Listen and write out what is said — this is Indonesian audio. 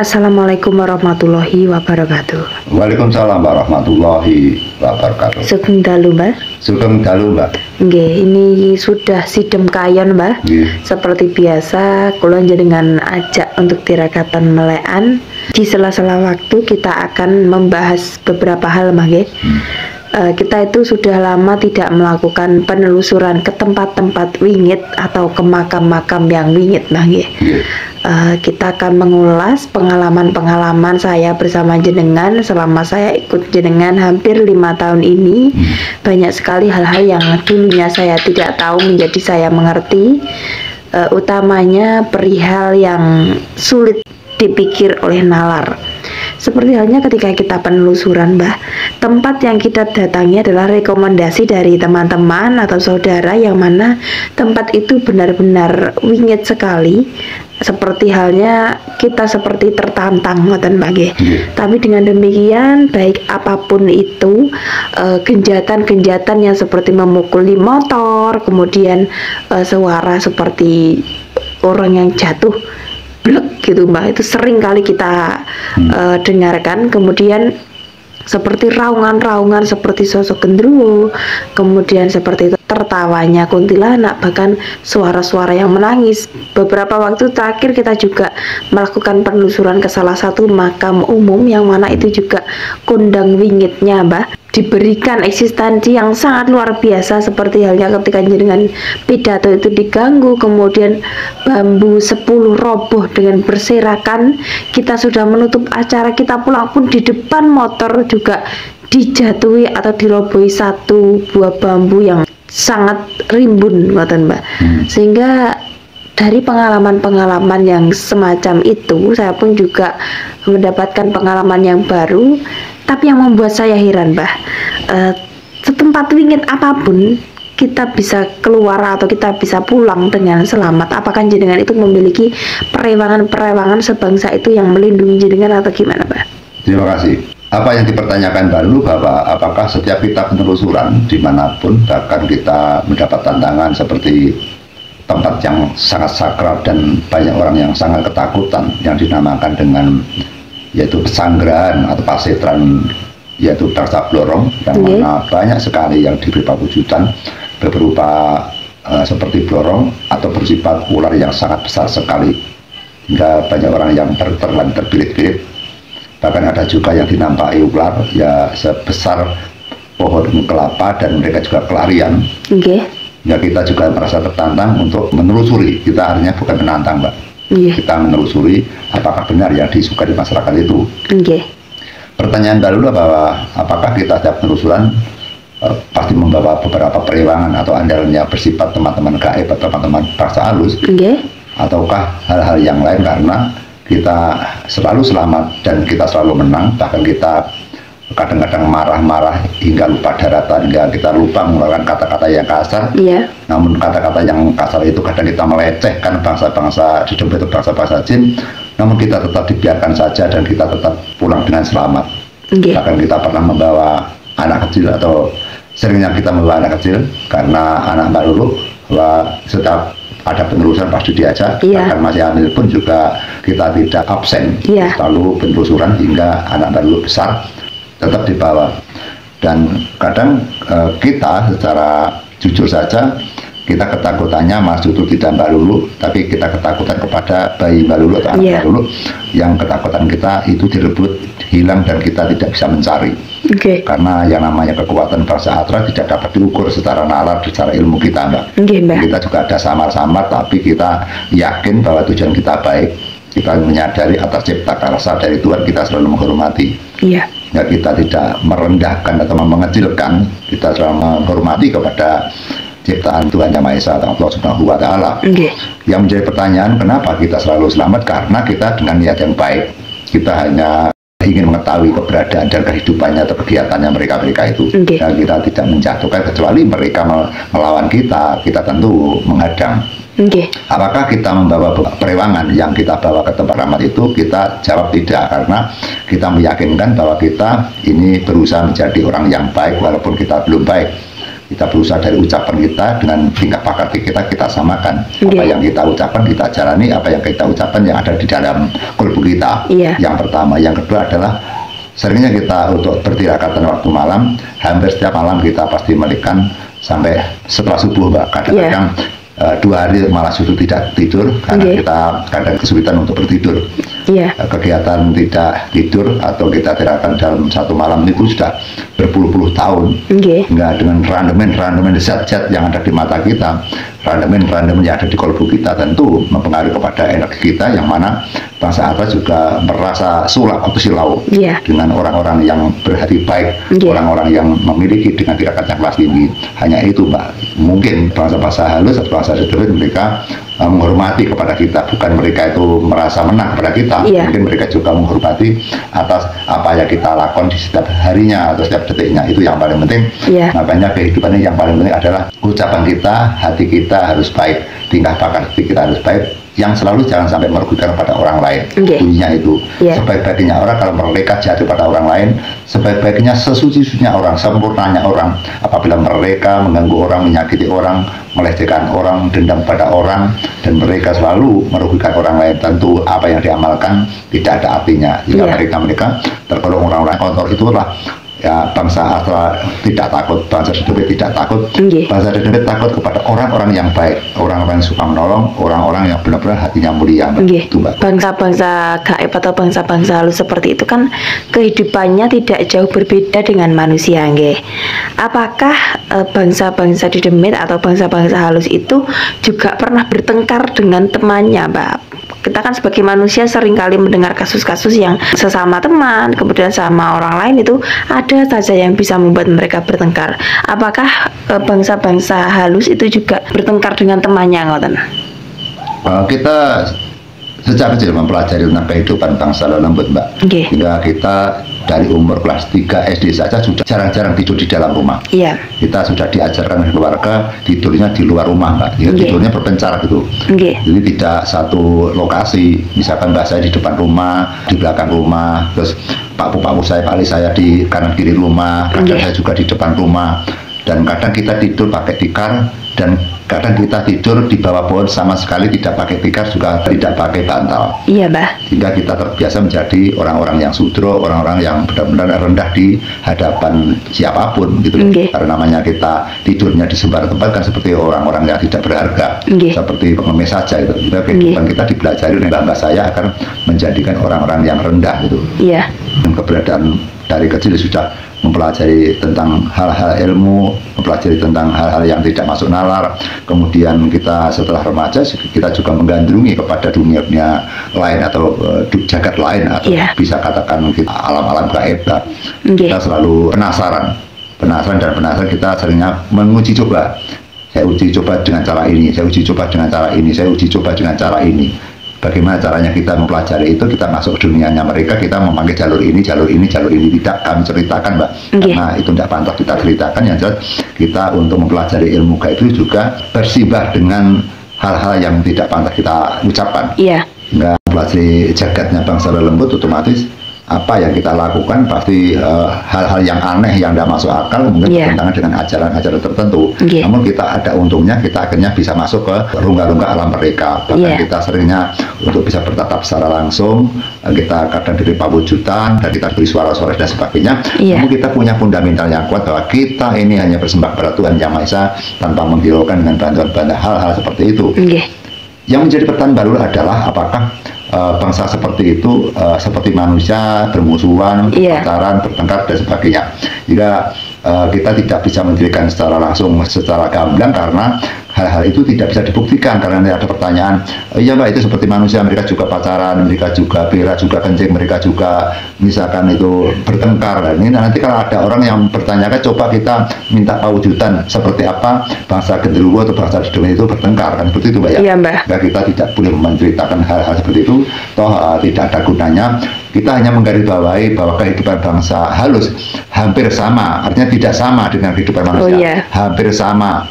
Assalamualaikum warahmatullahi wabarakatuh. Waalaikumsalam warahmatullahi wabarakatuh. Sugeng dalu, Mbah. Sugeng dalu, Mbak. Nggih, ini sudah sidem kayon, Mbah. Seperti biasa, kula jenengan ajak untuk tirakatan melekan. Di sela-sela waktu kita akan membahas beberapa hal, Mbah, nggih. Kita itu sudah lama tidak melakukan penelusuran ke tempat-tempat wingit atau ke makam-makam yang wingit, Mbah, nggih. Kita akan mengulas pengalaman-pengalaman saya bersama jenengan selama saya ikut jenengan hampir 5 tahun ini. Banyak sekali hal-hal yang dulunya saya tidak tahu menjadi saya mengerti, utamanya perihal yang sulit dipikir oleh nalar. Seperti halnya ketika kita penelusuran, Mbah, tempat yang kita datangi adalah rekomendasi dari teman-teman atau saudara yang mana tempat itu benar-benar wingit sekali. Seperti halnya kita seperti tertantang, ngoten, Mbak, nggih. Tapi dengan demikian, baik apapun itu, genjatan-genjatan yang seperti memukuli motor, kemudian suara seperti orang yang jatuh blek gitu, Mbak, itu sering kali kita dengarkan. Kemudian seperti raungan-raungan seperti sosok genderuwo, kemudian seperti itu tertawanya kuntilanak, bahkan suara-suara yang menangis. Beberapa waktu terakhir kita juga melakukan penelusuran ke salah satu makam umum yang mana itu juga kondang wingitnya, Mbah, diberikan eksistensi yang sangat luar biasa, seperti halnya ketika jenengan pidato itu diganggu, kemudian bambu 10 roboh dengan berserakan, kita sudah menutup acara, kita pulang pun di depan motor juga dijatuhi atau dirobohi satu buah bambu yang sangat rimbun, ngoten, Mbak. Sehingga dari pengalaman-pengalaman yang semacam itu, saya pun juga mendapatkan pengalaman yang baru. Tapi yang membuat saya heran, Mbah, setempat wingit apapun kita bisa keluar atau kita bisa pulang dengan selamat. Apakah jenengan itu memiliki perewangan-perewangan sebangsa itu yang melindungi jenengan atau gimana, Mbah? Terima kasih. Apa yang dipertanyakan baru bahwa apakah setiap kita penelusuran dimanapun, bahkan kita mendapat tantangan seperti tempat yang sangat sakral dan banyak orang yang sangat ketakutan yang dinamakan dengan yaitu pesanggrahan atau pasetran, yaitu Darsa Blorong, yang mana banyak sekali yang diberi pewujudan berupa seperti blorong atau bersifat ular yang sangat besar sekali hingga banyak orang yang terbirit-birit. Bahkan ada juga yang dinampaki ular ya sebesar pohon kelapa dan mereka juga kelarian. Ya, kita juga merasa tertantang untuk menelusuri. Kita artinya bukan menantang, Mbak. Kita menelusuri apakah benar yang disukai di masyarakat itu. Pertanyaan baru bahwa apakah kita setiap penelusuran pasti membawa beberapa perewangan atau andalnya bersifat teman-teman gaib atau teman-teman bangsa halus, ataukah hal-hal yang lain karena kita selalu selamat dan kita selalu menang, bahkan kita kadang-kadang marah-marah hingga lupa daratan, hingga kita lupa mengeluarkan kata-kata yang kasar. Namun kata-kata yang kasar itu kadang kita melecehkan bangsa-bangsa di dompet bangsa-bangsa jin, namun kita tetap dibiarkan saja dan kita tetap pulang dengan selamat. Bahkan kita pernah membawa anak kecil atau seringnya kita membawa anak kecil karena anak Mbak Lulu bahwa setiap ada penelusuran pasti diajak. Bahkan masih hamil pun juga kita tidak absen, selalu penelusuran hingga anak Mbak Lulu besar tetap dibawa. Dan kadang kita secara jujur saja, kita ketakutannya masuk itu tidak Mbak Lulu, tapi kita ketakutan kepada bayi Mbak Lulu atau anak Mbak Lulu, yang ketakutan kita itu direbut, hilang dan kita tidak bisa mencari. Karena yang namanya kekuatan bangsa Atra tidak dapat diukur secara nalar, secara ilmu kita, Mbak. Kita juga ada samar-samar, tapi kita yakin bahwa tujuan kita baik. Kita menyadari atas cipta karsa dari Tuhan, kita selalu menghormati. Ya, kita tidak merendahkan atau mengecilkan, kita selalu menghormati kepada ciptaan Tuhan Yang Maha Esa, Allah Subhanahu wa Ta'ala. Yang menjadi pertanyaan, kenapa kita selalu selamat? Karena kita dengan niat yang baik. Kita hanya ingin mengetahui keberadaan dan kehidupannya atau kegiatannya mereka itu. Dan kita tidak menjatuhkan, kecuali mereka melawan kita tentu menghadang. Apakah kita membawa perewangan yang kita bawa ke tempat rahmat itu? Kita jawab tidak, karena kita meyakinkan bahwa kita ini berusaha menjadi orang yang baik walaupun kita belum baik. Kita berusaha dari ucapan kita dengan tingkah pakarti kita samakan. Apa yang kita ucapkan kita jalani, apa yang kita ucapkan yang ada di dalam kalbu kita. Yang pertama. Yang kedua adalah seringnya kita untuk bertirakatan waktu malam, hampir setiap malam kita pasti melikan sampai setelah subuh, Mbak. Kadang-kadang 2 hari malah justru tidak tidur karena kita kadang kesulitan untuk bertidur. Kegiatan tidak tidur atau kita tirakan dalam satu malam itu sudah berpuluh-puluh tahun. Hingga dengan randemen zat-zat yang ada di mata kita, randemen yang ada di kalbu kita tentu mempengaruhi kepada energi kita, yang mana bangsa atas juga merasa sulap atau silau dengan orang-orang yang berhati baik, orang-orang yang memiliki dengan tirakat yang kelas tinggi. Hanya itu, Mbak, mungkin bangsa-bangsa halus atau bangsa sederet mereka menghormati kepada kita, bukan mereka itu merasa menang kepada kita. Mungkin mereka juga menghormati atas apa yang kita lakukan di setiap harinya atau setiap detiknya. Itu yang paling penting. Makanya kehidupan ini yang paling penting adalah ucapan kita, hati kita harus baik, tingkah pakarti kita harus baik, yang selalu jangan sampai merugikan pada orang lain. Bunyinya itu sebaik-baiknya orang kalau mereka jatuh pada orang lain, sebaik-baiknya sesuci-sucinya orang, sempurnanya orang apabila mereka mengganggu orang, menyakiti orang, melecehkan orang, dendam pada orang, dan mereka selalu merugikan orang lain. Tentu apa yang diamalkan tidak ada artinya jika mereka tergolong orang-orang kotor. Itulah bangsa Astra tidak takut, bangsa Dedebit tidak takut. Bangsa Dedebit takut kepada orang-orang yang baik, orang-orang yang suka menolong, orang-orang yang benar-benar hatinya mulia. Bangsa-bangsa gaib atau bangsa-bangsa halus seperti itu kan kehidupannya tidak jauh berbeda dengan manusia. Apakah bangsa-bangsa Dedemit atau bangsa-bangsa halus itu juga pernah bertengkar dengan temannya, Mbak? Kita kan sebagai manusia seringkali mendengar kasus-kasus yang sesama teman, kemudian sama orang lain itu ada saja yang bisa membuat mereka bertengkar. Apakah bangsa-bangsa halus itu juga bertengkar dengan temannya, ngoten? Kita sejak kecil mempelajari tentang kehidupan bangsa lembut, Mbak. Hingga kita dari umur kelas 3 SD saja sudah jarang-jarang tidur di dalam rumah. Kita sudah diajarkan oleh keluarga tidurnya di luar rumah, Mbak. Tidurnya berpencar gitu. Jadi tidak satu lokasi. Misalkan Mbak saya di depan rumah, di belakang rumah, terus Pak Bu saya, Pak Ali saya di kanan kiri rumah, kadang saya juga di depan rumah. Dan kadang kita tidur pakai tikar, dan kadang kita tidur di bawah pohon sama sekali tidak pakai tikar, juga tidak pakai bantal. Sehingga kita terbiasa menjadi orang-orang yang sudro, orang-orang yang benar-benar rendah di hadapan siapapun gitu. Karena namanya kita tidurnya di sembarang tempat kan seperti orang-orang yang tidak berharga, seperti pengemis saja itu. Kehidupan kita dipelajari oleh bangsa saya akan menjadikan orang-orang yang rendah gitu. Dan keberadaan dari kecil sudah mempelajari tentang hal-hal ilmu, mempelajari tentang hal-hal yang tidak masuk nalar. Kemudian kita setelah remaja kita juga menggandrungi kepada dunia lain atau jagat lain, atau bisa katakan kita alam-alam gaib. Kita selalu penasaran kita seringnya menguji coba. Saya uji coba dengan cara ini, saya uji coba dengan cara ini, saya uji coba dengan cara ini. Bagaimana caranya kita mempelajari itu? Kita masuk dunianya mereka, kita memakai jalur ini tidak kami ceritakan, Mbak, karena itu tidak pantas kita ceritakan. Yang jelas kita untuk mempelajari ilmu gaib itu juga bersimbah dengan hal-hal yang tidak pantas kita ucapkan. Nggak mempelajari jagatnya bangsa lembut, otomatis apa yang kita lakukan pasti hal-hal yang aneh yang tidak masuk akal, mungkin bertentangan dengan ajaran-ajaran tertentu. Namun kita ada untungnya, kita akhirnya bisa masuk ke rongga-rongga alam mereka. Bahkan kita seringnya untuk bisa bertatap secara langsung, kita kadang diberi pawujudan dan kita diberi suara-suara dan sebagainya. Namun kita punya fundamental yang kuat bahwa kita ini hanya bersembah pada Tuhan Yang Maha Esa tanpa menghiraukan dengan bantuan-bantuan hal-hal seperti itu. Yang menjadi pertanyaan baru adalah apakah bangsa seperti itu seperti manusia bermusuhan, pacaran, bertengkar dan sebagainya. Jika kita tidak bisa menjadikan secara langsung, secara gamblang, karena hal-hal itu tidak bisa dibuktikan. Karena ada pertanyaan, iya Mbak, itu seperti manusia, mereka juga pacaran, mereka juga berak, juga kencing, mereka juga misalkan itu bertengkar. Dan ini nanti kalau ada orang yang bertanyakan, coba kita minta pawujudan seperti apa bangsa genderuwo atau bangsa Dedemit itu bertengkar, kan seperti itu, Mbak, ya? Iya, Mbak. Nah, kita tidak boleh menceritakan hal-hal seperti itu, toh tidak ada gunanya. Kita hanya menggarisbawahi bahwa kehidupan bangsa halus hampir sama, artinya tidak sama dengan kehidupan manusia, hampir sama.